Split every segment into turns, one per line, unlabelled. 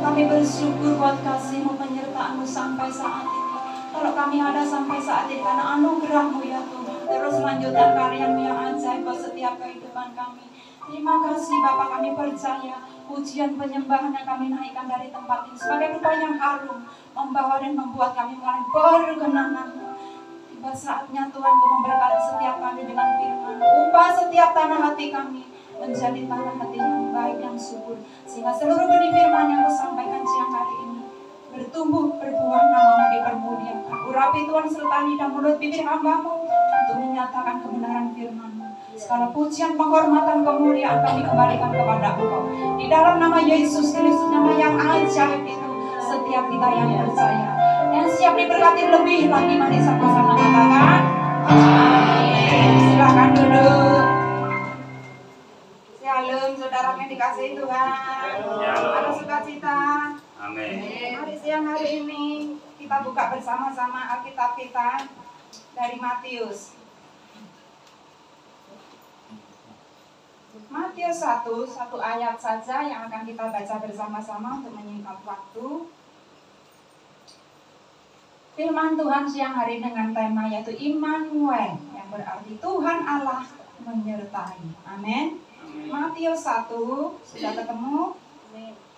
Kami bersyukur buat kasih-Mu penyertaan-Mu sampai saat ini. Kalau kami ada sampai saat ini karena anugerah-Mu ya Tuhan. Terus lanjutkan karya-Mu yang ajaib buat setiap kehidupan kami. Terima kasih Bapak, kami percaya pujian penyembahan yang kami naikkan dari tempat ini sebagai dupa yang harum, membawa dan membuat kami mulai berkenan-Mu. Tiba saatnya Tuhan untuk memberkati setiap kami dengan firman. Ubah setiap tanah hati kami menjadi tanah hati yang baik dan subur, sehingga seluruh benih firman yang Kau sampaikan siang hari ini bertumbuh, berbuah, nama-Mu dipermuliakan. Urapi Tuhan serta lidah mulut bibir hamba-Mu untuk menyatakan kebenaran firman-Mu. Segala pujian, penghormatan, kemuliaan kami kembalikan kepada Engkau. Di dalam nama Yesus Kristus, nama yang ajaib itu, setiap kita yang percaya yang siap diberkati lebih lagi, mari sama-sama katakan amin. Silakan duduk. Shalom saudara yang dikasihi Tuhan. Ada sukacita.
Amin.
Hari siang hari ini kita buka bersama-sama Alkitab kita dari Matius. Matius 1 ayat saja yang akan kita baca bersama-sama untuk menyingkat waktu. Firman Tuhan siang hari dengan tema yaitu Immanuel, yang berarti Tuhan Allah menyertai. Amin. Matius 1 sudah ketemu?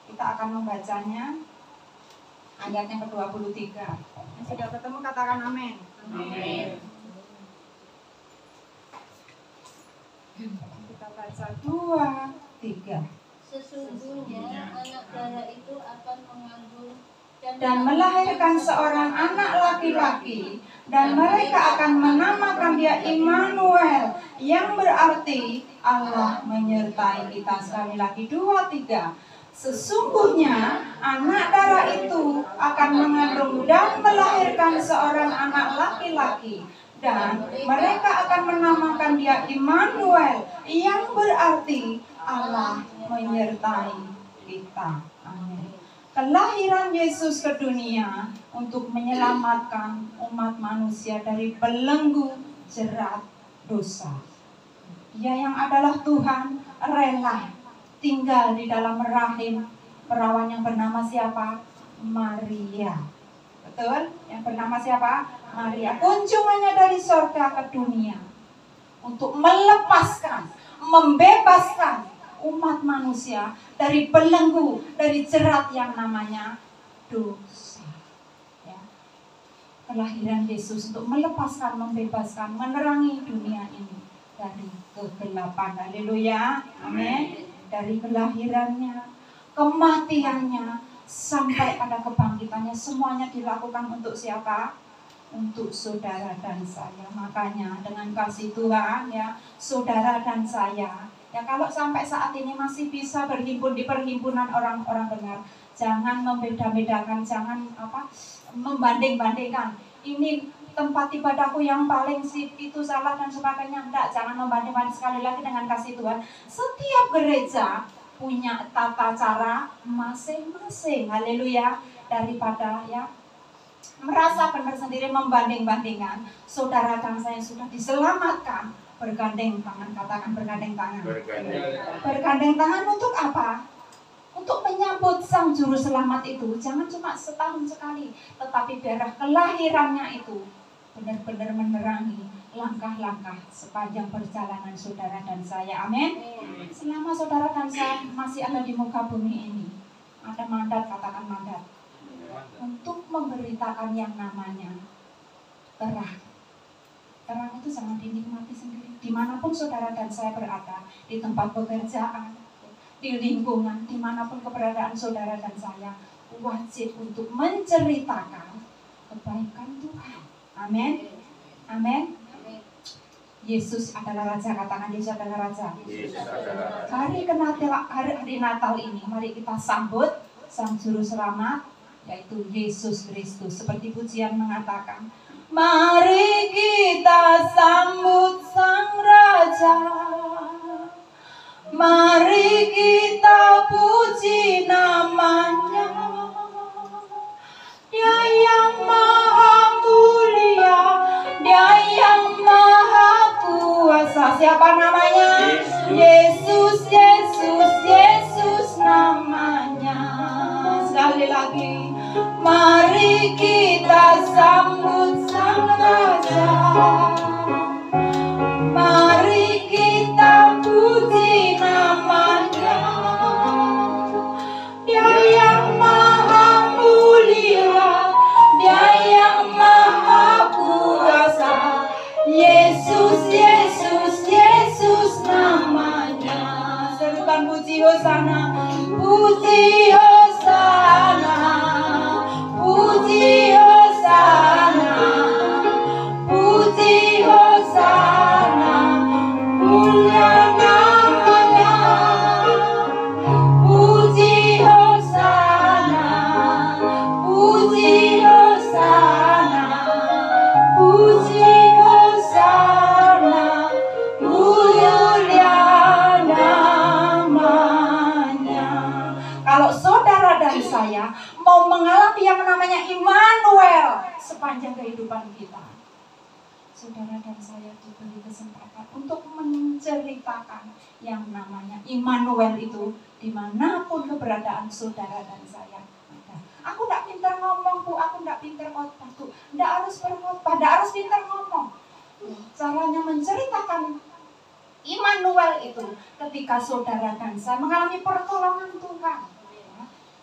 Kita akan membacanya ayat yang ke-23. Yang sudah ketemu katakan amin. Amin. Kita baca 2, 3.
Sesungguhnya anak darah itu akan mengandung
dan melahirkan seorang anak laki-laki, dan mereka akan menamakan dia Immanuel, yang berarti Allah menyertai kita. Sekali lagi 2, 3. Sesungguhnya anak darah itu akan mengandung dan melahirkan seorang anak laki-laki, dan mereka akan menamakan dia Immanuel, yang berarti Allah menyertai kita. Amin. Kelahiran Yesus ke dunia untuk menyelamatkan umat manusia dari belenggu jerat dosa. Dia yang adalah Tuhan rela tinggal di dalam rahim perawan yang bernama siapa? Maria. Betul? Yang bernama siapa? Maria. Kunjungannya dari surga ke dunia untuk melepaskan, membebaskan umat manusia dari belenggu, dari jerat yang namanya dosa. Ya. Kelahiran Yesus untuk melepaskan, membebaskan, menerangi dunia ini dari kegelapan. Haleluya. Amin. Dari kelahirannya, kematiannya, sampai pada kebangkitannya, semuanya dilakukan untuk siapa? Untuk saudara dan saya. Makanya dengan kasih Tuhan ya, saudara dan saya, ya kalau sampai saat ini masih bisa berhimpun di perhimpunan orang-orang benar, jangan membeda-bedakan, jangan membanding-bandingkan. Ini tempat ibadahku yang paling sip, itu salah dan sebagainya. Enggak, jangan membanding-banding. Sekali lagi dengan kasih Tuhan, setiap gereja punya tata cara masing-masing. Haleluya. Daripada ya merasa benar sendiri, membanding-bandingkan. Saudara dan saya sudah diselamatkan, bergandeng tangan, katakan bergandeng tangan. Bergandeng tangan untuk apa? Untuk menyambut Sang Juru Selamat itu. Jangan cuma setahun sekali, tetapi biarlah kelahirannya itu benar-benar menerangi langkah-langkah sepanjang perjalanan saudara dan saya. Amin. Selama saudara dan saya masih ada di muka bumi ini, ada mandat, katakan mandat, untuk memberitakan yang namanya terang. Terang itu sangat dinikmati sendiri. Dimanapun saudara dan saya berada, di tempat pekerjaan, di lingkungan, dimanapun keberadaan saudara dan saya, wajib untuk menceritakan kebaikan Tuhan. Amin. Amin. Yesus adalah Raja, katakan Yesus adalah Raja. Hari Natal ini, mari kita sambut Sang Juru Selamat, yaitu Yesus Kristus. Seperti pujian mengatakan, mari kita sambut Sang Raja, mari kita puji namanya. Dia yang maha mulia, Dia yang maha kuasa. Siapa namanya? Yesus, Yesus, Yesus namanya. Sekali sekali lagi. Mari kita sambut Sang Raja. Mari kita puji nama-Nya. Dia yang maha mulia, Dia yang maha kuasa. Yesus, Yesus, Yesus namanya. Serukan puji Hosana, puji Hosana, puji Hosana, puji Hosana, mulia namanya. Puji Hosana, puji Hosana, puji Hosana, mulia namanya. Kalau saudara dan saya mau mengalami yang namanya Immanuel sepanjang kehidupan kita, saudara dan saya diberi kesempatan untuk menceritakan yang namanya Immanuel itu dimanapun keberadaan saudara dan saya ada. Aku tidak pintar ngomong, Bu. Aku tidak pintar khotbah, Bu. Tidak harus berkhotbah, tidak harus pintar ngomong. Caranya menceritakan Immanuel itu ketika saudara dan saya mengalami pertolongan Tuhan.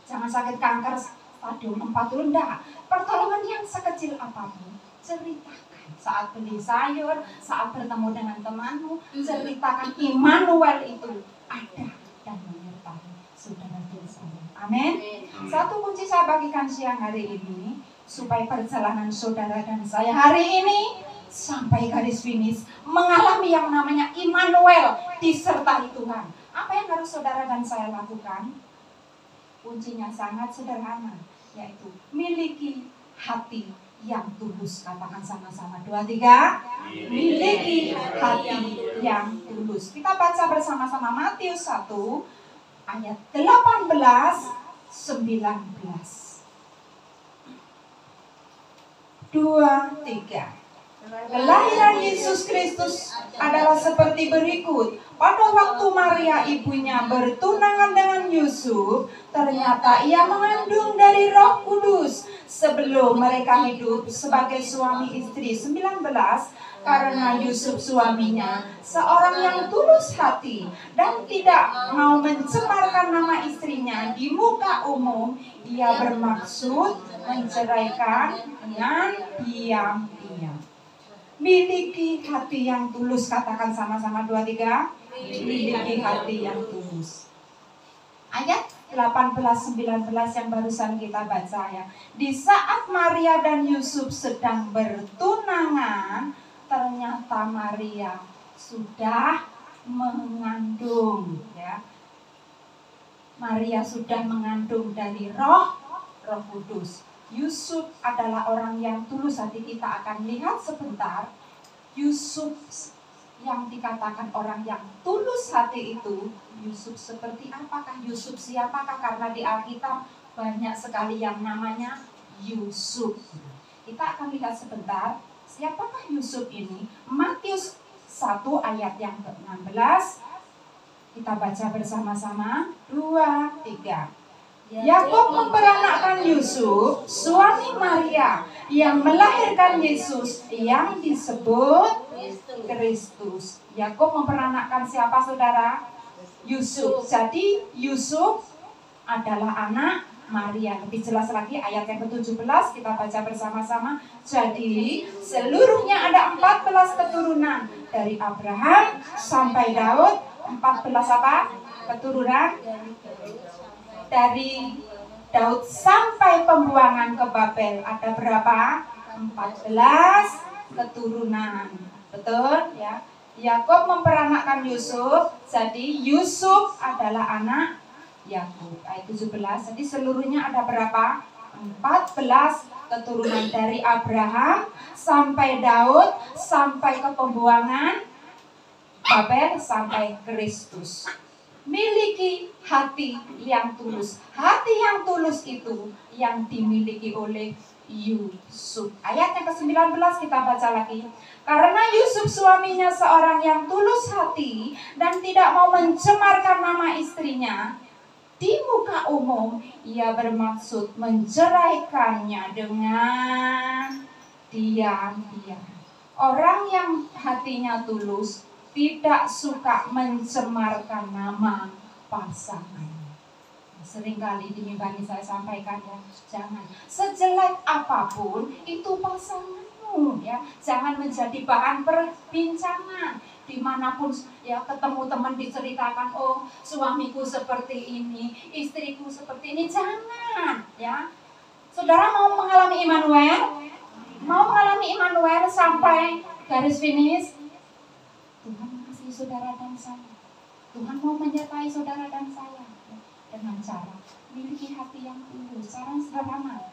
Jangan sakit kanker stadium 4 dulu, enggak. Pertolongan yang sekecil apapun, ceritakan. Saat beli sayur, saat bertemu dengan temanmu, ceritakan Immanuel itu ada dan menyertai saudara dan saya. Amin. Satu kunci saya bagikan siang hari ini, supaya perjalanan saudara dan saya hari ini sampai garis finish mengalami yang namanya Immanuel disertai Tuhan. Apa yang harus saudara dan saya lakukan? Kuncinya sangat sederhana, yaitu miliki hati yang tulus. Katakan sama-sama, 2, 3. Miliki hati yang tulus. Kita baca bersama-sama Matius 1 ayat 18, 19. 2, 3. Kelahiran Yesus Kristus adalah seperti berikut. Pada waktu Maria ibunya bertunangan dengan Yusuf, ternyata ia mengandung dari Roh Kudus. Sebelum mereka hidup sebagai suami istri. 19. Karena Yusuf suaminya seorang yang tulus hati dan tidak mau mencemarkan nama istrinya di muka umum, ia bermaksud menceraikan dengan diam-diam. Miliki hati yang tulus. Katakan sama-sama, 2, 3. Miliki hati yang tulus. Ayat 18-19 yang barusan kita baca ya. Di saat Maria dan Yusuf sedang bertunangan, ternyata Maria sudah mengandung ya. Maria sudah mengandung dari Roh Kudus. Yusuf adalah orang yang tulus hati. Kita akan lihat sebentar Yusuf yang dikatakan orang yang tulus hati itu. Yusuf seperti apakah? Yusuf siapakah? Karena di Alkitab banyak sekali yang namanya Yusuf. Kita akan lihat sebentar siapakah Yusuf ini. Matius 1 ayat yang ke-16. Kita baca bersama-sama, 2, 3. Yakub memperanakkan Yusuf, suami Maria, yang melahirkan Yesus yang disebut Kristus. Yakub memperanakkan siapa, saudara? Yusuf. Jadi Yusuf adalah anak Maria. Lebih jelas lagi ayat yang ke-17 kita baca bersama-sama. Jadi seluruhnya ada 14 keturunan dari Abraham sampai Daud. 14 apa? Keturunan dari Daud sampai pembuangan ke Babel. Ada berapa? 14 keturunan. Betul ya? Yakub memperanakkan Yusuf. Jadi Yusuf adalah anak Yakub. Ayat 17. Jadi seluruhnya ada berapa? 14 keturunan dari Abraham sampai Daud sampai ke pembuangan Babel sampai Kristus. Miliki hati yang tulus. Hati yang tulus itu yang dimiliki oleh Yusuf. Ayat yang ke-19 kita baca lagi. Karena Yusuf suaminya seorang yang tulus hati dan tidak mau mencemarkan nama istrinya, di muka umum ia bermaksud menceraikannya dengan diam-diam. Orang yang hatinya tulus tidak suka mencemarkan nama pasangan. Seringkali di mimbar ini saya sampaikan ya, jangan sejelek apapun itu pasanganmu ya, jangan menjadi bahan perbincangan. Dimanapun ya ketemu teman diceritakan, oh suamiku seperti ini, istriku seperti ini, jangan ya. Saudara mau mengalami Immanuel? Mau mengalami Immanuel sampai garis finish? Tuhan mengasihi saudara dan saya. Tuhan mau menyertai saudara dan saya dengan cara miliki hati yang tulus. Saran sederhana,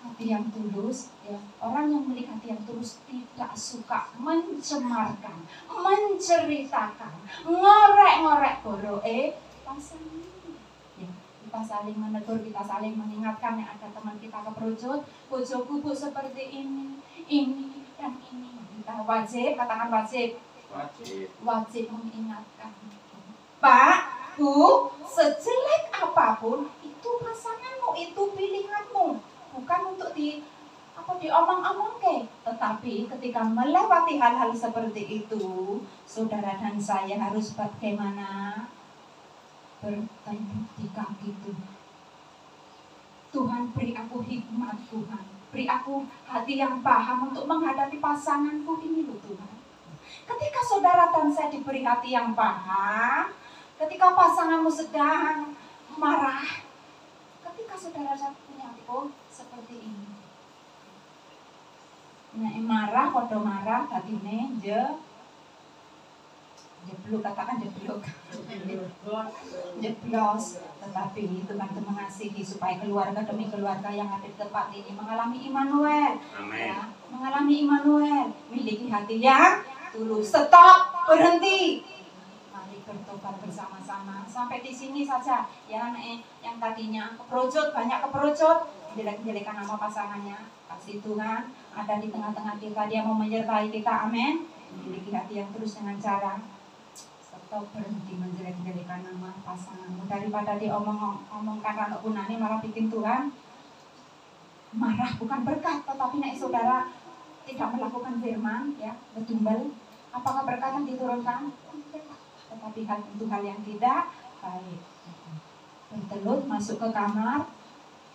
hati yang tulus ya. Orang yang memiliki hati yang tulus tidak suka mencemarkan, menceritakan, ngorek-ngorek boroke pasangan ya. Kita saling menegur, kita saling mengingatkan. Yang ada teman kita keperucut, bojoku bu seperti ini dan ini. Kita wajib, katakan wajib mengingatkan. Pak, Bu, sejelek apapun itu pasanganmu, itu pilihanmu, bukan untuk diomong-omong ke. Tetapi ketika melewati hal-hal seperti itu, saudara dan saya harus bagaimana? Berteduh di kaki Tuhan. Tuhan, beri aku hikmat, Tuhan, beri aku hati yang paham untuk menghadapi pasanganku ini loh Tuhan. Ketika saudara dan saya diberi hati yang paham, ketika pasanganmu sedang marah, ketika saudara punya hati, oh seperti ini. Nah, marah, kodo marah, hatine jeblok, katakan jeblok, jeblos. Tetapi Tuhan mengasihi supaya keluarga demi keluarga yang ada di tempat ini mengalami Immanuel. Ya, mengalami Immanuel, miliki hati yang tulus. Stop, berhenti. Bertobat bersama-sama sampai di sini saja ya. Yang tadinya keperucut, banyak keperucut, jelek-jelekan nama pasangannya, kasih Tuhan ada di tengah-tengah kita, Dia mau menyertai kita, amin. Memiliki hati yang tulus dengan cara stop, berhenti menjelek-jelekan nama pasanganmu. Daripada diomongkan anak gunane malah bikin Tuhan marah. Bukan berkat, tetapi nek saudara tidak melakukan firman ya, bertumbal, apakah berkat yang diturunkan? Tetapi itu hal yang tidak baik. Bertelut masuk ke kamar,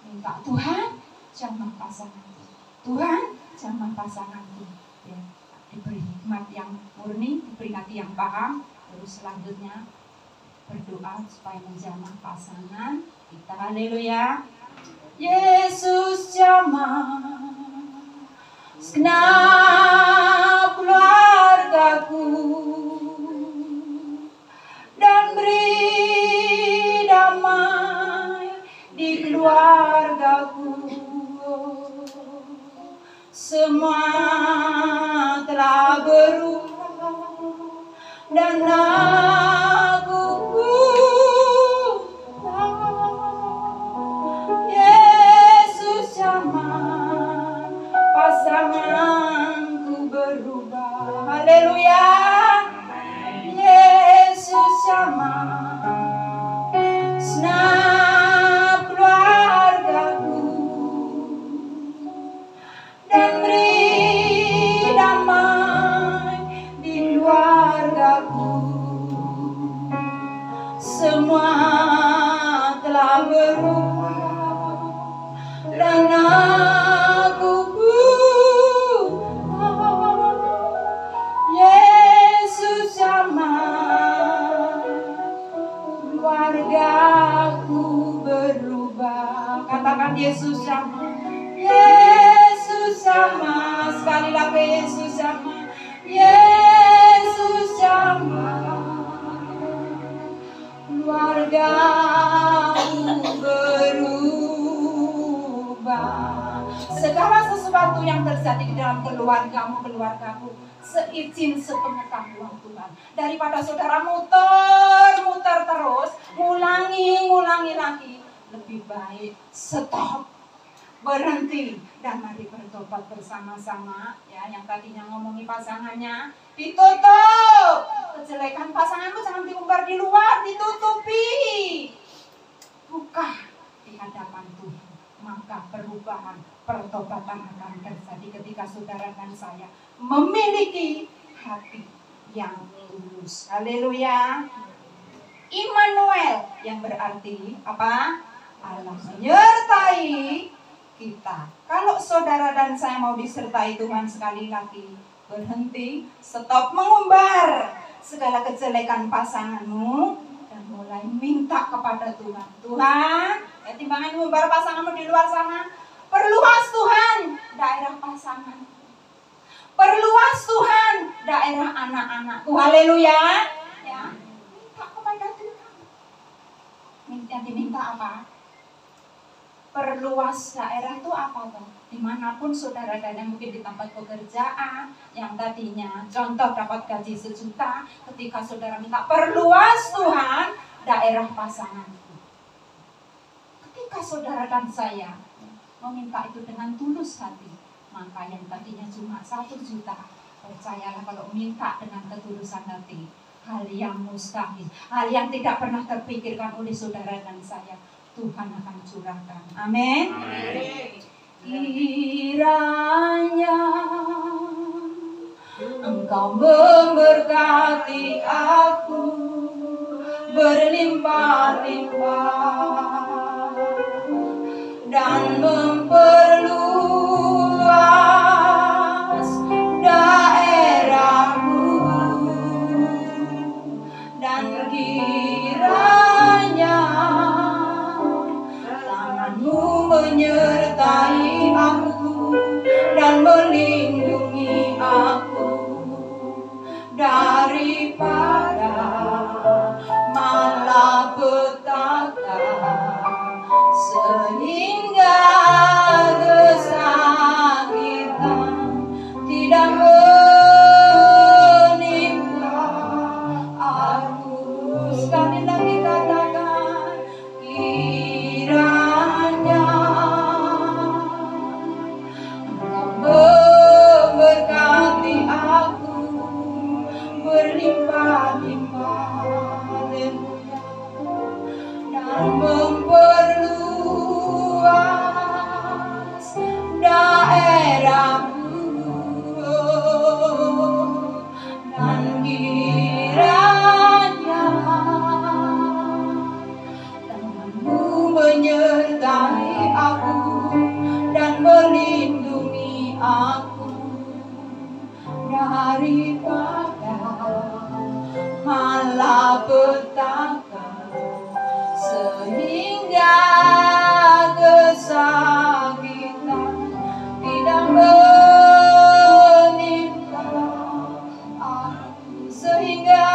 minta Tuhan jamah pasanganku, Tuhan jamah pasanganku ya. Diberi hikmat yang murni, diberi hati yang paham. Terus selanjutnya berdoa supaya menjamah pasangan kita. Haleluya. Yesus jamah segenap keluargaku dan beri damai di keluargaku. Semua telah berubah dan aku Yesus jamah pasanganku berubah. Haleluya. Yesus jamah senap keluargaku dan beri damai di keluargaku. Semua telah berubah dan aku Yesus jamah keluargaku berubah. Katakan Yesus jamah, Yesus jamah. Sekali lagi Yesus jamah, Yesus jamah keluargaku berubah. Segala sesuatu yang terjadi di dalam keluargaku, seizin sepengetahuan Tuhan. Daripada saudara muter terus, ngulangi lagi, lebih baik stop, berhenti, dan mari bertobat bersama-sama ya. Yang tadinya ngomongi pasangannya, ditutup. Kejelekan pasanganmu jangan diumbar di luar, ditutupi. buka di hadapan Tuhan, maka perubahan, pertobatan akan terjadi ketika saudara dan saya memiliki hati yang tulus. Haleluya. Immanuel yang berarti apa? Allah menyertai kita. Kalau saudara dan saya mau disertai Tuhan, sekali lagi berhenti, stop mengumbar segala kejelekan pasanganmu dan mulai minta kepada Tuhan. Tuhan, timbangan mengumbar pasanganmu di luar sana, perluas Tuhan daerah pasangan. Perluas Tuhan daerah anak-anakku. Haleluya. Ya, minta kepada Tuhan. Yang diminta apa? Perluas daerah itu apa tuh? Dimanapun saudara dan yang mungkin di tempat pekerjaan yang tadinya contoh dapat gaji 1 juta, ketika saudara minta perluas Tuhan daerah pasanganku. Ketika saudara dan saya meminta itu dengan tulus hati, maka yang tadinya cuma 1 juta, percayalah kalau minta dengan ketulusan hati, hal yang mustahil, hal yang tidak pernah terpikirkan oleh saudara dan saya, Tuhan akan curahkan. Amin. Kiranya Engkau memberkati aku berlimpah-limpah dan memperluas daerahku, dan kiranya tanganmu menyertai aku dan melindungi aku daripada malapetaka, sehingga kesakitan tidak menimpa aku. Sekali lagi katakan, kiranya memberkati aku berlimpah-limpah, dan memperluas daerahku, dan kiranya tanganmu menyertai aku dan melindungi aku daripada malapetaka, sehingga kesakitan tidak menimpa aku, sehingga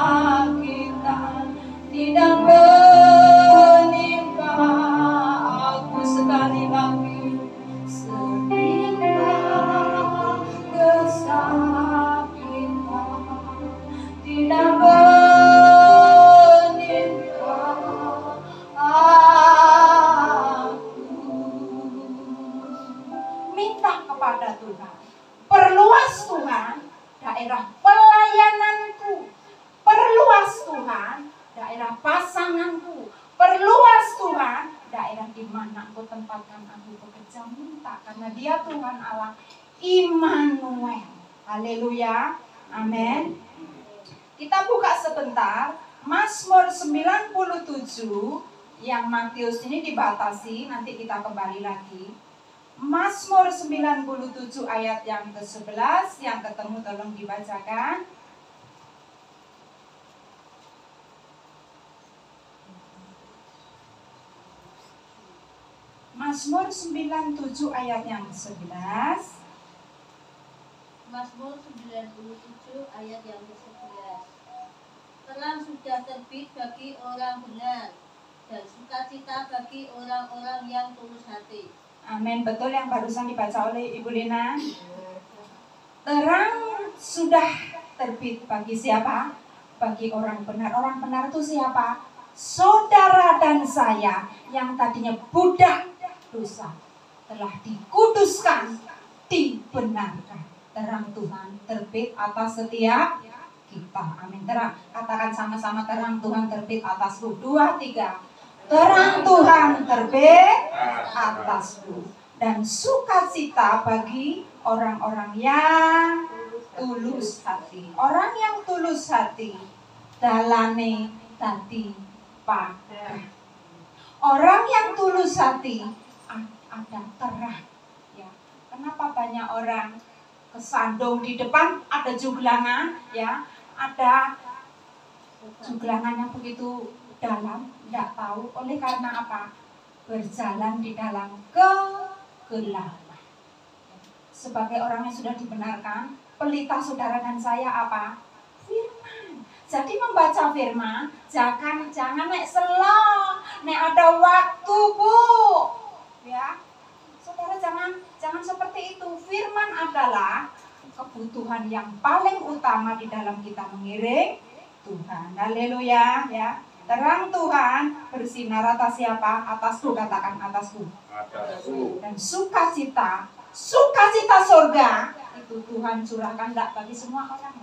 kesakitan tidak menimpa aku. Sekali lagi, sehingga kesakitan tidak menimpa aku. Minta kepada Tuhan, perluas Tuhan daerah pelayananku, perluas Tuhan daerah pasanganku, perluas Tuhan daerah di mana Engkau tempatkan aku bekerja. Minta, karena Dia Tuhan Allah Immanuel. Haleluya. Amin. Kita buka sebentar Mazmur 97 yang Matius ini dibatasi, nanti kita kembali lagi. Mazmur 97 ayat yang ke-11, yang ketemu tolong dibacakan. Mazmur 97 ayat yang ke-11.
Mazmur 97 ayat yang ke-11. Terang sudah terbit bagi orang benar, dan sukacita bagi orang-orang yang tulus hati.
Amin. Betul yang barusan dibaca oleh Ibu Lina. Terang sudah terbit bagi siapa? Bagi orang benar. Orang benar itu siapa? Saudara dan saya yang tadinya budak dosa telah dikuduskan, dibenarkan. Terang Tuhan terbit atas setiap kita. Amin. Terang, katakan sama-sama, terang Tuhan terbit atasku. 2, 3. Terang Tuhan terbit atasku. Dan sukacita bagi orang-orang yang tulus hati. Orang yang tulus hati, dalane dadi pagah. Orang yang tulus hati ada terang. Ya. Kenapa banyak orang kesandung di depan ada juglangan, ya, ada juglangan yang begitu dalam, tidak tahu. Oleh karena apa? Berjalan di dalam kegelapan. Sebagai orang yang sudah dibenarkan, pelita saudara dan saya apa? Firman. Jadi membaca firman, jangan nek selo, nek ada waktu, Bu. Ya. Saudara jangan seperti itu. Firman adalah kebutuhan yang paling utama di dalam kita mengiring Tuhan. Haleluya, ya. Terang Tuhan bersinar atas siapa? Atasku, katakan atasku. Atasku. Dan sukacita surga itu Tuhan curahkan enggak bagi semua orang.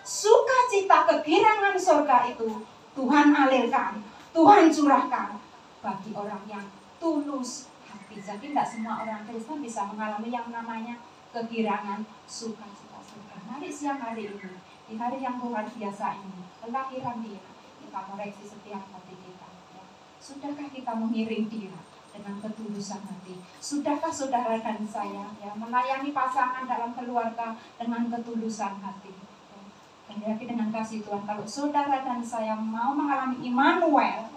Sukacita kegirangan surga itu Tuhan alirkan, Tuhan curahkan bagi orang yang tulus hati. Jadi tidak semua orang Kristen bisa mengalami yang namanya kegirangan sukacita surga. Mari siang hari ini, di hari yang luar biasa ini, kelahiran Dia, kita koreksi setiap hati kita. Ya. Sudahkah kita mengiring Dia dengan ketulusan hati? Sudahkah saudara dan saya, ya, melayani pasangan dalam keluarga dengan ketulusan hati? Ya. Dan yakin dengan kasih Tuhan, kalau saudara dan saya mau mengalami Immanuel,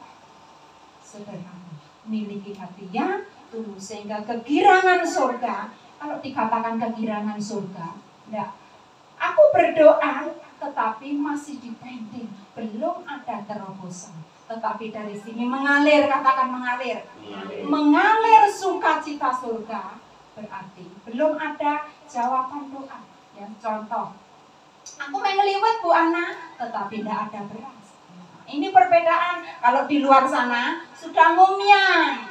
sederhana, miliki hati yang tulus, sehingga kegirangan surga. Kalau dikatakan kegirangan surga, enggak. Aku berdoa, tetapi masih dipending, belum ada terobosan. Tetapi dari sini mengalir, katakan mengalir. Mengalir sukacita surga, berarti belum ada jawaban doa. Ya, contoh, aku ngeliwat Bu Ana, tetapi tidak ada beras. Ini perbedaan. Kalau di luar sana sudah ngomyang,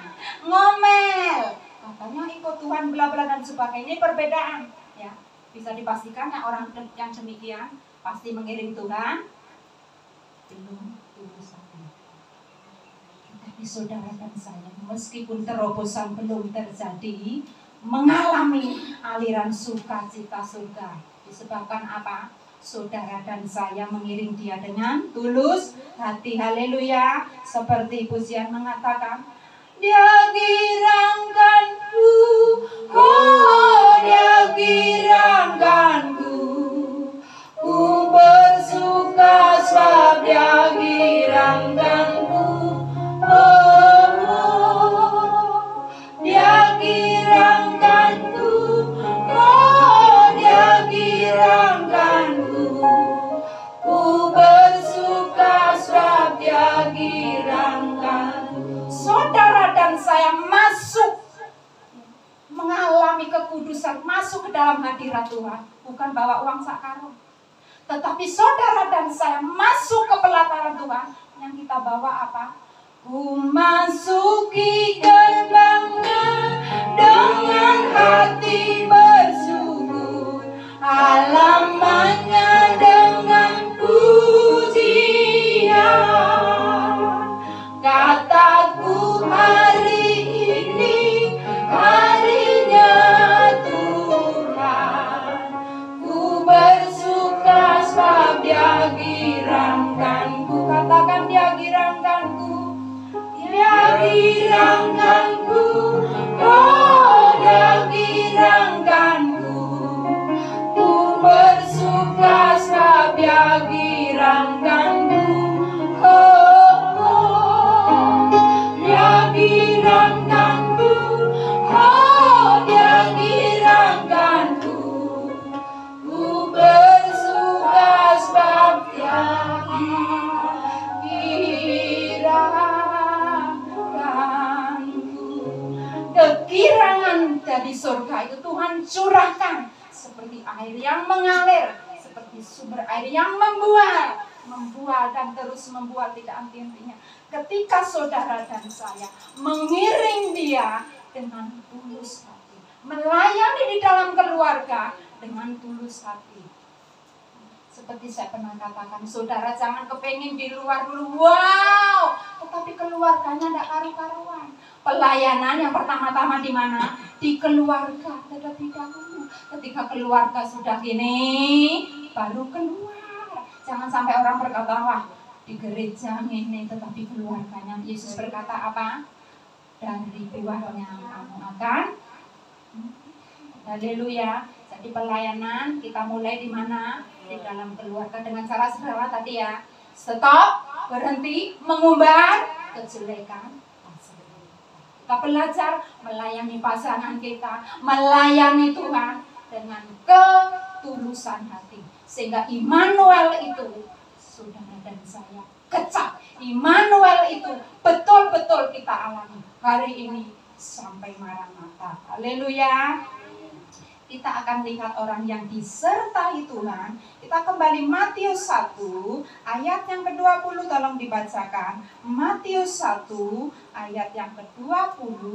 ngomel, katanya ikut Tuhan, bla bla dan sebagainya. Ini perbedaan. Ya, bisa dipastikan ya, orang yang demikian pasti mengiring Tuhan belum tulus hati. Tapi saudara dan saya, meskipun terobosan belum terjadi, mengalami aliran sukacita surga. Disebabkan apa? Saudara dan saya mengiring Dia dengan tulus hati. Haleluya. Seperti pujian mengatakan, Dia girangkanku, oh Dia girangkanku. Ku bersuka sebab Dia girangkanku, oh Dia girangkanku, oh Dia girangkanku. Ku bersuka sebab Dia girangkanku. Saudara dan saya masuk mengalami kekudusan, masuk ke dalam hadirat Tuhan, bukan bawa uang sakarung. Tetapi saudara dan saya masuk ke pelataran Tuhan, yang kita bawa apa? Ku masuki gerbangnya dengan hati bersyukur, halamannya dengan pujian. Kataku hari ini harinya Tuhan, ku bersuka sebab Dia girangkanku. Katakan Dia girangkanku, Dia girangkanku, oh Dia girangkanku. Ku bersuka sebab Dia girangkanku, oh Dia girangkanku, oh Dia girangkanku. Ku bersuka sebab Dia girangkanku. Kegirangan dari surga itu Tuhan curahkan seperti air yang mengalir, seperti sumber air yang membuah dan terus membuah, tidak henti-hentinya. Ketika saudara dan saya mengiring Dia dengan tulus hati, melayani di dalam keluarga dengan tulus hati. Seperti saya pernah katakan, saudara jangan kepengen di luar dulu, wow, tetapi keluarganya tidak karu-karuan. Pelayanan yang pertama-tama di mana? Di keluarga terlebih dahulu. Ketika keluarga sudah gini, baru keluar. Jangan sampai orang berkata, wah di gereja ini, tetapi keluarganya. Yesus berkata apa? Dari buahnya kamu akan. Haleluya. Jadi pelayanan kita mulai di mana? Di dalam keluarga dengan cara sederhana tadi ya. Stop, berhenti, mengumbar kejelekan. Kita belajar melayani pasangan kita, melayani Tuhan dengan ketulusan hati. Sehingga Immanuel itu, saudara dan saya, kecap. Immanuel itu betul-betul kita alami hari ini sampai Maranatha. Haleluya. Kita akan lihat orang yang disertai Tuhan. Kita kembali Matius 1 ayat yang ke-20, tolong dibacakan. Matius 1 ayat yang ke-20.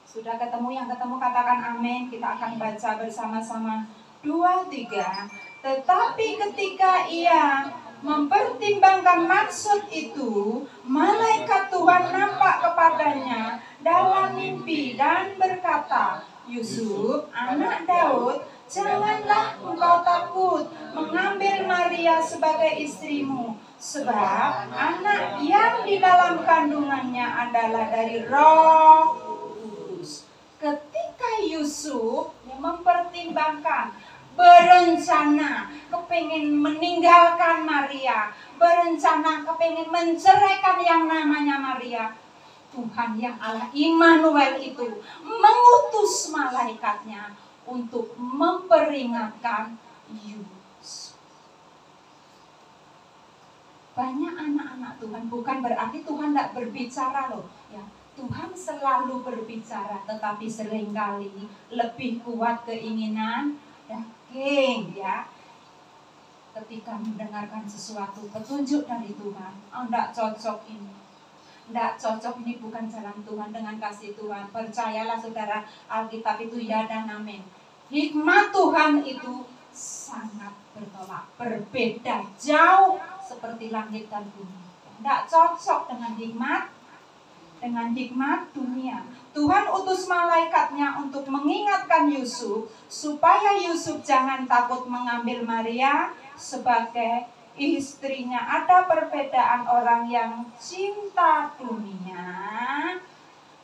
Sudah ketemu? Yang ketemu katakan amin. Kita akan baca bersama-sama. 2, 3. Tetapi ketika ia mempertimbangkan maksud itu, malaikat Tuhan nampak kepadanya dalam mimpi dan berkata, Yusuf, anak Daud, janganlah engkau takut mengambil Maria sebagai istrimu, sebab anak yang di dalam kandungannya adalah dari Roh Kudus. Ketika Yusuf mempertimbangkan, berencana kepengen meninggalkan Maria, berencana kepengen menceraikan yang namanya Maria, Tuhan yang Allah Immanuel itu mengutus malaikatnya untuk memperingatkan Yusuf. Banyak anak-anak Tuhan, bukan berarti Tuhan tidak berbicara loh ya. Tuhan selalu berbicara, tetapi seringkali lebih kuat keinginan daging ya. Ketika mendengarkan sesuatu petunjuk dari Tuhan, enggak cocok ini, enggak cocok ini, bukan jalan Tuhan dengan kasih Tuhan. Percayalah saudara, Alkitab itu ya dan amin. Hikmat Tuhan itu sangat bertolak, berbeda jauh seperti langit dan bumi. Enggak cocok dengan hikmat dunia. Tuhan utus malaikatnya untuk mengingatkan Yusuf supaya Yusuf jangan takut mengambil Maria sebagai istrinya. Ada perbedaan orang yang cinta dunia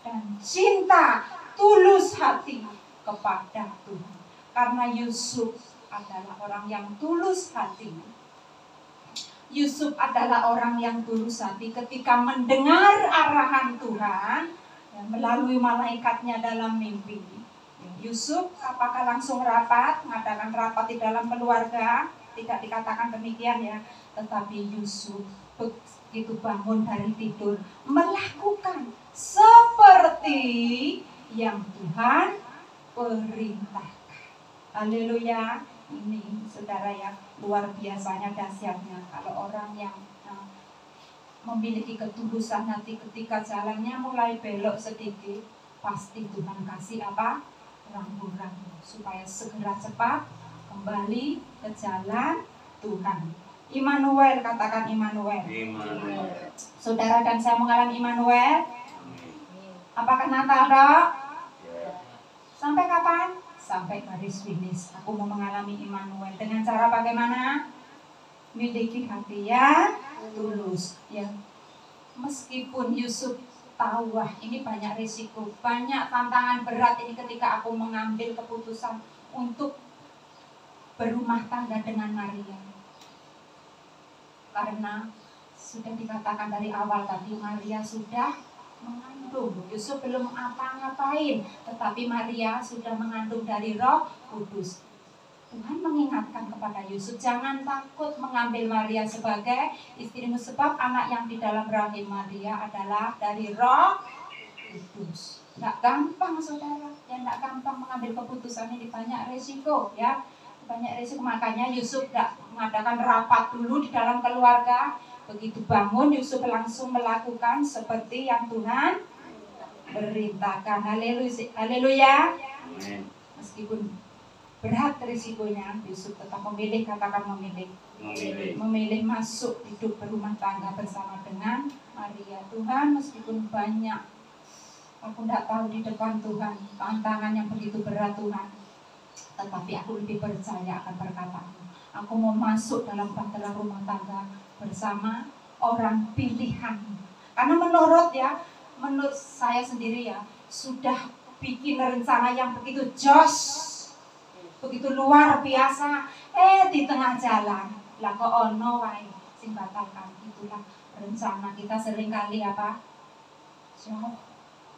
dan cinta tulus hati kepada Tuhan. Karena Yusuf adalah orang yang tulus hati. Yusuf adalah orang yang tulus hati ketika mendengar arahan Tuhan ya, melalui malaikatnya dalam mimpi. Yusuf apakah langsung rapat, mengadakan rapat di dalam keluarga? Tidak dikatakan demikian ya. Tetapi Yusuf begitu bangun dari tidur, melakukan seperti yang Tuhan perintahkan. Haleluya. Ini saudara ya, luar biasanya dahsyatnya kalau orang yang memiliki ketulusan hati ketika jalannya mulai belok sedikit, pasti Tuhan kasih apa? Rambu-rambu supaya segera cepat kembali ke jalan Tuhan. Immanuel, katakan Immanuel. Saudara dan saya mengalami Immanuel. Apakah Natal dok? Sampai kapan? Sampai garis finish. Aku mau mengalami Immanuel dengan cara bagaimana? Miliki hati yang tulus. Ya, meskipun Yusuf tahu wah ini banyak risiko, banyak tantangan berat ini ketika aku mengambil keputusan untuk berumah tangga dengan Maria. Karena sudah dikatakan dari awal tadi Maria sudah mengandung. Yusuf belum apa-ngapain, tetapi Maria sudah mengandung dari Roh Kudus. Tuhan mengingatkan kepada Yusuf, jangan takut mengambil Maria sebagai istrimu, sebab anak yang di dalam rahim Maria adalah dari Roh Kudus. Tidak gampang saudara, ya tidak gampang mengambil keputusan ini, banyak resiko ya. Banyak resiko, makanya Yusuf tidak mengadakan rapat dulu di dalam keluarga. Begitu bangun, Yusuf langsung melakukan seperti yang Tuhan perintahkan. Haleluya. Meskipun berat risikonya, Yusuf tetap memilih, katakan memilih masuk hidup berumah tangga bersama dengan Maria. Tuhan, meskipun banyak, aku tidak tahu di depan Tuhan tantangan yang begitu berat Tuhan, tetapi aku lebih percaya akan perkataanmu. Aku mau masuk dalam bahtera rumah tangga bersama orang pilihan. Karena menurut saya sendiri ya, sudah bikin rencana yang begitu jos, begitu luar biasa. Di tengah jalan lah kok ono wae sing batalkan. Itulah rencana kita seringkali jauh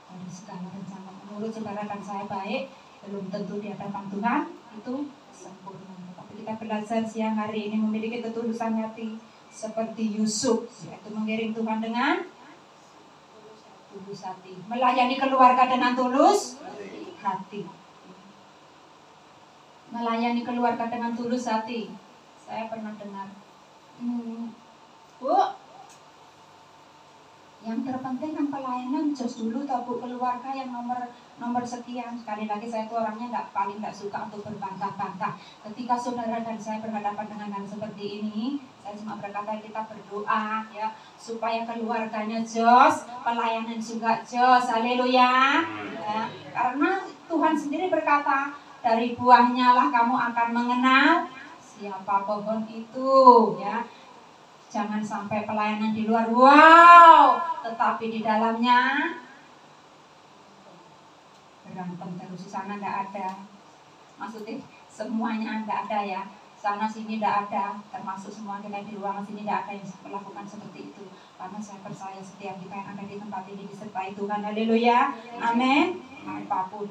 dari segala rencana. Menurut saudara dan saya baik, belum tentu di hadapan Tuhan itu sempurna. Tapi kita belajar siang hari ini memiliki ketulusan hati seperti Yusuf, yaitu mengiring Tuhan dengan tulus hati, melayani keluarga dengan tulus hati. Melayani keluarga dengan tulus hati. Saya pernah dengar, Bu, yang terpenting kan pelayanan, jos dulu tahu Bu, keluarga yang nomor sekian. Sekali lagi saya itu orangnya paling nggak suka untuk berbantah-bantah. Ketika saudara dan saya berhadapan dengan hal seperti ini, saya cuma berkata kita berdoa ya supaya keluarganya jos, pelayanan juga jos. Haleluya. Ya, karena Tuhan sendiri berkata, dari buahnya lah kamu akan mengenal siapa pohon itu, ya. Jangan sampai pelayanan di luar wow, tetapi di dalamnya berantem terus. Di sana tidak ada, maksudnya semuanya tidak ada ya. Sana sini tidak ada, termasuk semua kita di ruangan sini tidak ada yang melakukan seperti itu. Karena saya percaya setiap kita yang ada di tempat ini disertai Tuhan. Haleluya, amin. Apapun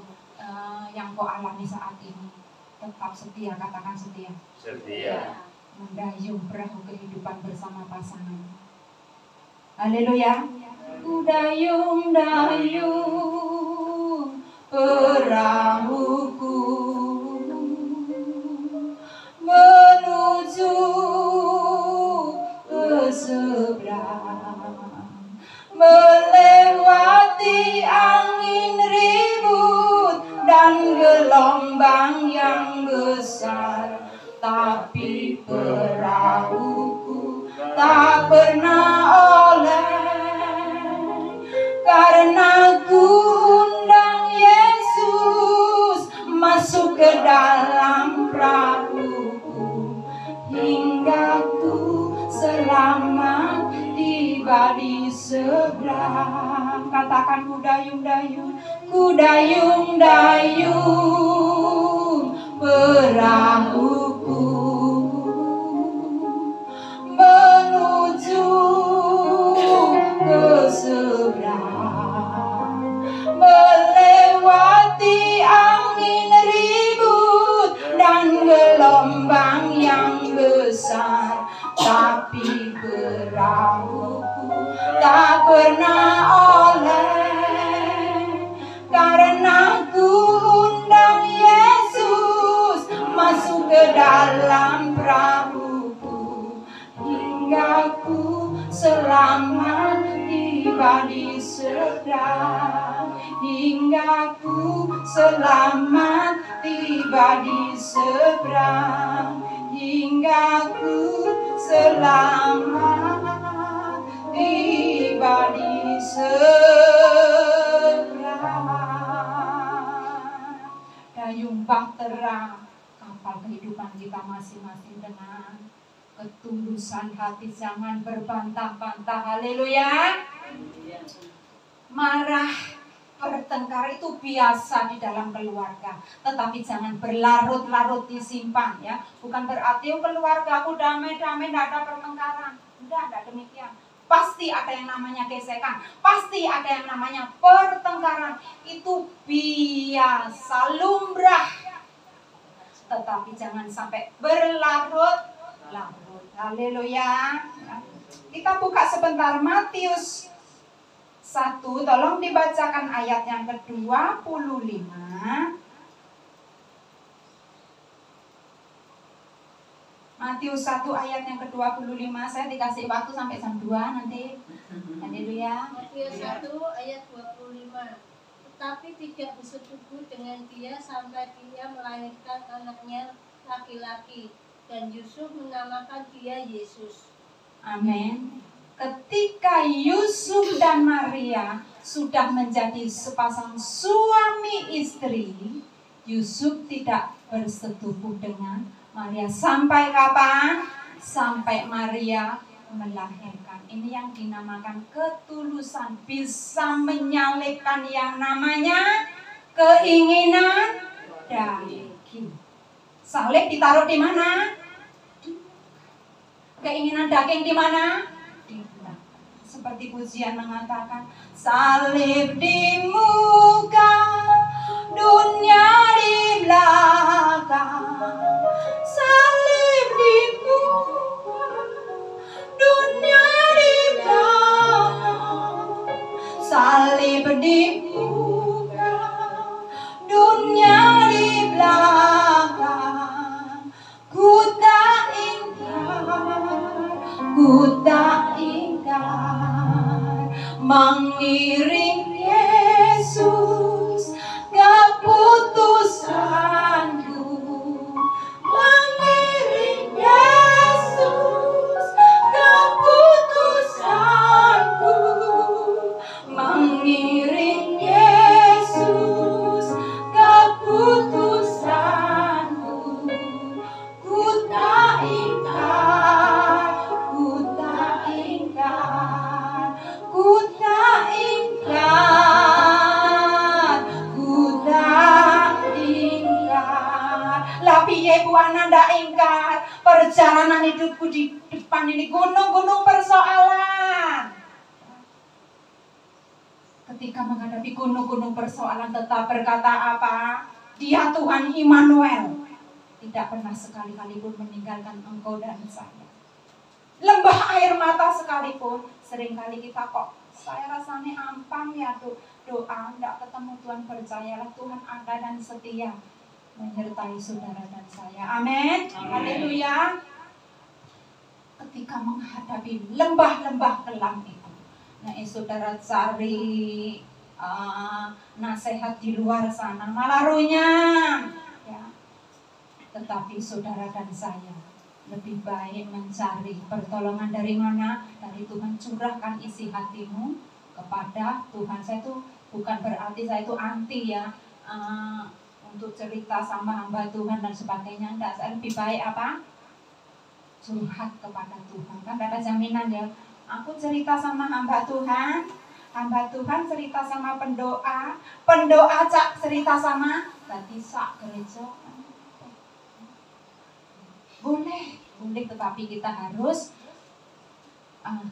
yang kau alami saat ini, tetap setia, katakan setia.
Setia.
Mendayung perahu kehidupan bersama pasangan. Haleluya. Ku dayung-dayung perahuku menuju ke seberang, melewati angin ribut dan gelombang yang besar. Tapi perahuku tak pernah oleh, karena ku undang Yesus masuk ke dalam perahuku, hingga ku selamat tiba di seberang. Katakan ku dayung-dayung, ku dayung-dayung perahuku menuju ke seberang, melewati angin ribut dan gelombang yang besar. Tapi perahuku tak pernah oleh, karena ku undang Yesus masuk ke dalam perahuku, hingga ku selamat tiba di seberang, hingga ku selamat tiba di seberang, hingga ku selamat tiba di seberang. Dayung bahtera kapal kehidupan kita masing-masing dengan ketulusan hati, jangan berbantah-bantah. Haleluya. Marah, bertengkar itu biasa di dalam keluarga, tetapi jangan berlarut-larut disimpan ya. Bukan berarti keluarga aku damai-damai, tidak ada pertengkaran. Tidak demikian. Pasti ada yang namanya gesekan, pasti ada yang namanya pertengkaran. Itu biasa, lumrah. Tetapi jangan sampai berlarut-larut. Haleluya. Kita buka sebentar Matius 1, tolong dibacakan ayat yang ke-25. Matius 1 ayat yang ke-25. Saya dikasih waktu sampai jam 2 nanti. Haleluya.
Matius 1 ayat 25. Tetapi tidak bersetubuh dengan dia sampai dia melahirkan anaknya laki-laki, dan Yusuf menamakan dia Yesus.
Amin. Ketika Yusuf dan Maria sudah menjadi sepasang suami istri, Yusuf tidak bersetubuh dengan Maria. Sampai kapan? Sampai Maria melahirkan. Ini yang dinamakan ketulusan, bisa menyalipkan yang namanya keinginan daging. Salib ditaruh di mana? Keinginan daging di mana? Di belakang. Seperti pujian mengatakan, salib di muka, dunia di belakang. Salib di muka, dunia di belakang. Salib di muka, dunia di belakang. Ku tak ingkar mengiring Yesus, keputusanku mengiring Yesus, keputusanku mengiring Yesus, keputusanku. Ku tak ingkar, ku tak ingkar, ku tak ingkar, ku tak ingkar. Lah piye Bu Ana ndak ingkar? Perjalanan hidupku di depan ini gunung-gunung persoalan. Ketika menghadapi gunung-gunung persoalan tetap berkata apa? Dia Tuhan Immanuel, tidak pernah sekali-kali pun meninggalkan engkau dan saya. Lembah air mata sekalipun, seringkali kita kok saya rasanya ampang ya doa, tidak ketemu Tuhan. Percayalah Tuhan ada dan setia menyertai saudara dan saya. Amin. Haleluya. Ketika menghadapi lembah-lembah kelam itu, nah saudara cari nasihat di luar sana malah runyam ya. Tetapi saudara dan saya lebih baik mencari pertolongan dari mana? Dari Tuhan. Curahkan isi hatimu kepada Tuhan. Saya itu bukan berarti saya itu anti ya untuk cerita sama hamba Tuhan dan sebagainya. Enggak, saya lebih baik apa? Curhat kepada Tuhan. Kan ada jaminan ya. Aku cerita sama hamba Tuhan cerita sama pendoa cak cerita sama tadi sak gereja. Boleh, tetapi kita harus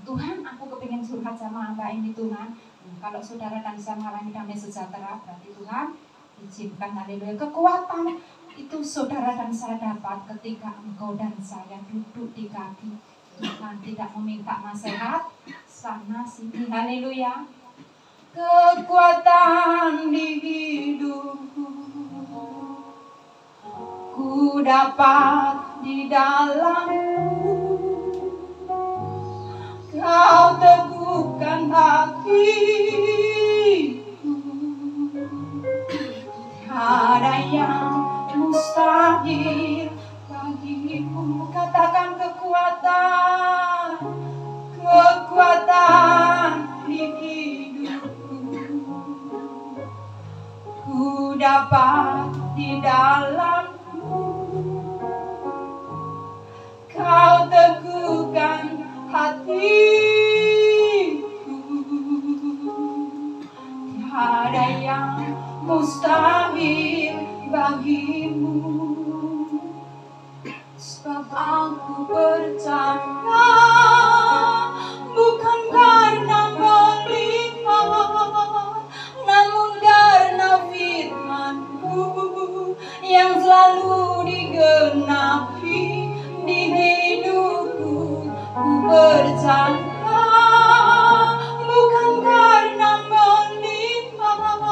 Tuhan, aku kepingin curhat sama hamba ini Tuhan. Kalau saudara dan saya mengalami damai sejahtera, berarti Tuhan izinkan, haleluya. Kekuatan itu saudara dan saya dapat ketika engkau dan saya duduk di kaki Tuhan, tidak meminta nasihat sana sini, haleluya. Kekuatan di hidupku ku dapat di dalammu, kau teguhkan hatiku. Tiada yang mustahil bagimu. Katakan kekuatan di hidupku ku dapat di dalammu, kau teguhkan hatiku. Tiada yang mustahil bagimu. Sebab aku percaya bukan karena melihat, namun karena firman-Mu yang selalu digenapi di hidupku. Ku percaya bukan karena melihat,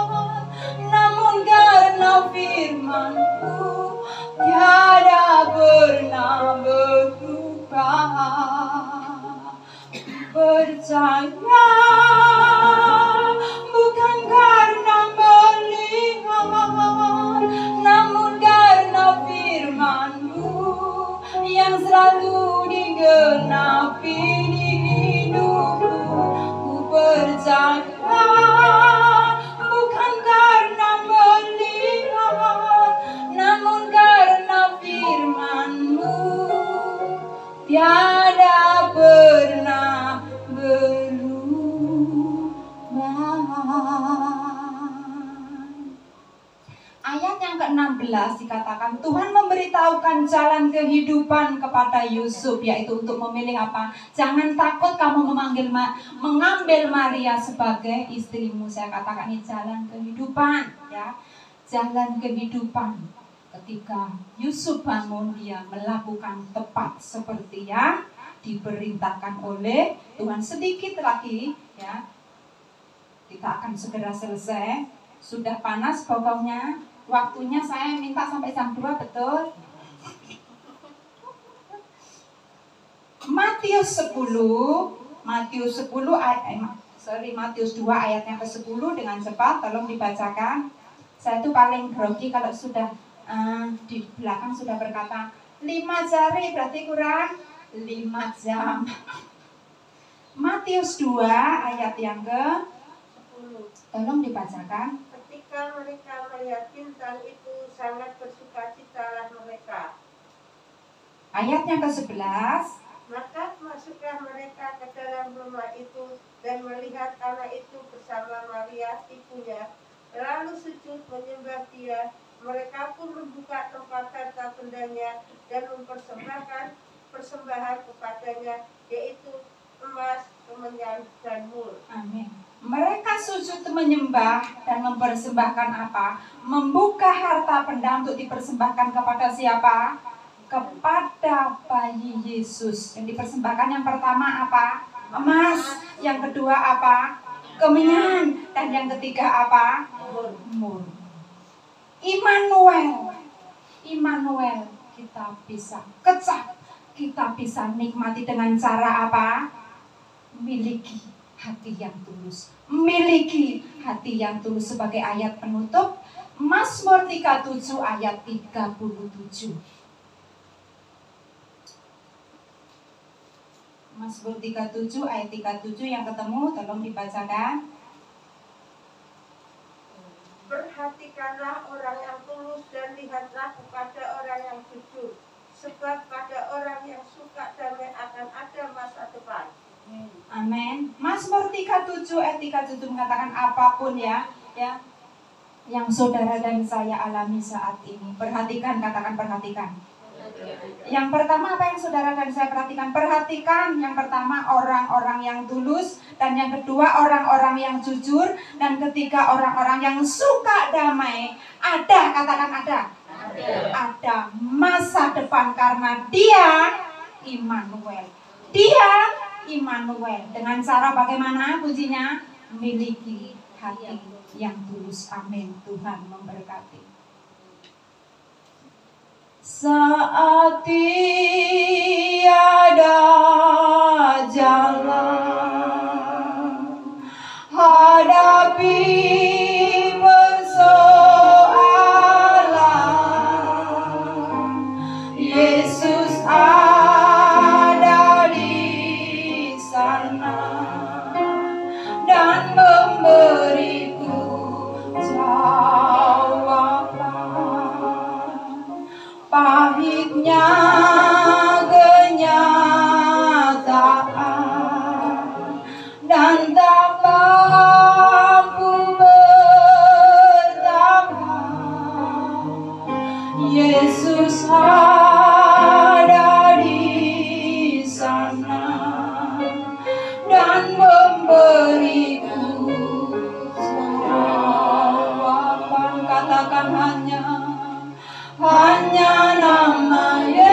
namun karena firman-Mu tiada pernah percaya, bukan karena melihat, namun karena firman-Mu yang selalu digenapi di hidupku. Ku percaya, bukan karena melihat, namun karena firman-Mu tiada pernah berubah. Ayat yang ke-16 dikatakan Tuhan memberitahukan jalan kehidupan kepada Yusuf, yaitu untuk memilih apa? Jangan takut kamu mengambil Maria sebagai istrimu. Saya katakan ini jalan kehidupan, ya. Jalan kehidupan. Ketika Yusuf bangun, dia melakukan tepat seperti yang diperintahkan oleh Tuhan. Sedikit lagi, ya. Kita akan segera selesai. Sudah panas pokoknya. Waktunya saya minta sampai jam 2, betul? Matius 2 ayatnya ke-10 dengan cepat, tolong dibacakan. Saya itu paling grogi kalau sudah di belakang sudah berkata 5 jari berarti kurang 5 jam. Matius 2 ayat yang ke-10, tolong dibacakan.
Ketika mereka melihat bintang itu, sangat bersukacitalah mereka.
Ayat yang ke-11.
Maka masuklah mereka ke dalam rumah itu dan melihat anak itu bersama Maria ibunya, lalu sujud menyembah dia. Mereka pun membuka tempat harta bendanya dan mempersembahkan persembahan kepadanya, yaitu emas, kemenyan, dan mur.
Amin. Mereka sujud menyembah dan mempersembahkan apa? Membuka harta benda untuk dipersembahkan kepada siapa? Kepada bayi Yesus. Yang dipersembahkan yang pertama apa? Emas. Yang kedua apa? Kemenyan. Dan yang ketiga apa? Mur. Immanuel. Kita bisa kecap. Kita bisa nikmati dengan cara apa? Miliki hati yang tulus. Miliki hati yang tulus. Sebagai ayat penutup, Mazmur 37 ayat 37. Mazmur 37 ayat 37 yang ketemu, tolong dibacakan.
Perhatikanlah orang yang tulus dan lihatlah kepada orang yang jujur, sebab pada orang yang suka damai akan ada masa depan.
Amin. Mazmur 37 ayat 37 mengatakan apapun ya yang saudara dan saya alami saat ini. Perhatikan, katakan perhatikan. Yang pertama apa yang saudara dan saya perhatikan? Perhatikan yang pertama orang-orang yang tulus, dan yang kedua orang-orang yang jujur, dan ketiga orang-orang yang suka damai. Ada, katakan ada. Ada masa depan karena dia Immanuel. Dengan cara bagaimana kuncinya? Miliki hati yang tulus. Amin. Tuhan memberkati. Saat tiada jalan, hadapi persoalan, Yesus ada di sana dan memberiku jawaban. Pahitnya kenyataan dan tak mampu bertahan, Yesus ada di sana dan memberiku jawaban. Katakan hanya nama Yesus,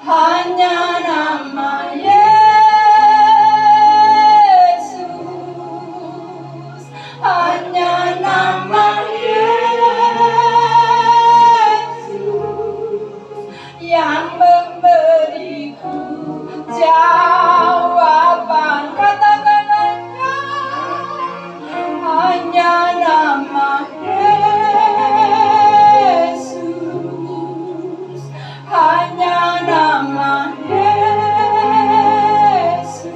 hanya nama Yesus, hanya nama Yesus yang memberi hanya nama Yesus, hanya nama Yesus,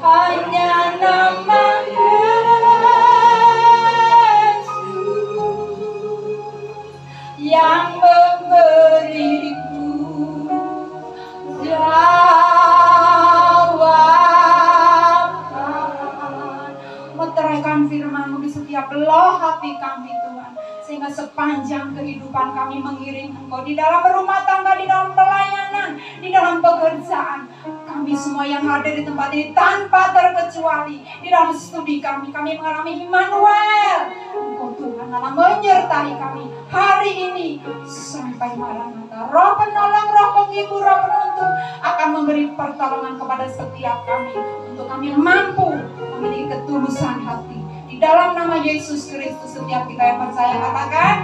hanya nama Yesus yang memberiku jawaban. Meteraikan firman-Mu di setiap belah hati kami Tuhan, sehingga sepanjang kehidupan kami mengiring Engkau di dalam rumah tangga, di dalam pelayanan, di dalam pekerjaan. Kami semua yang hadir di tempat ini tanpa terkecuali, di dalam studi kami mengalami Immanuel. Engkau Tuhan Allah menyertai kami hari ini sampai Maranatha. Roh penolong, Roh penghibur, Roh penuntun akan memberi pertolongan kepada setiap kami untuk kami mampu memiliki ketulusan hati. Di dalam nama Yesus Kristus, setiap kita yang percaya katakan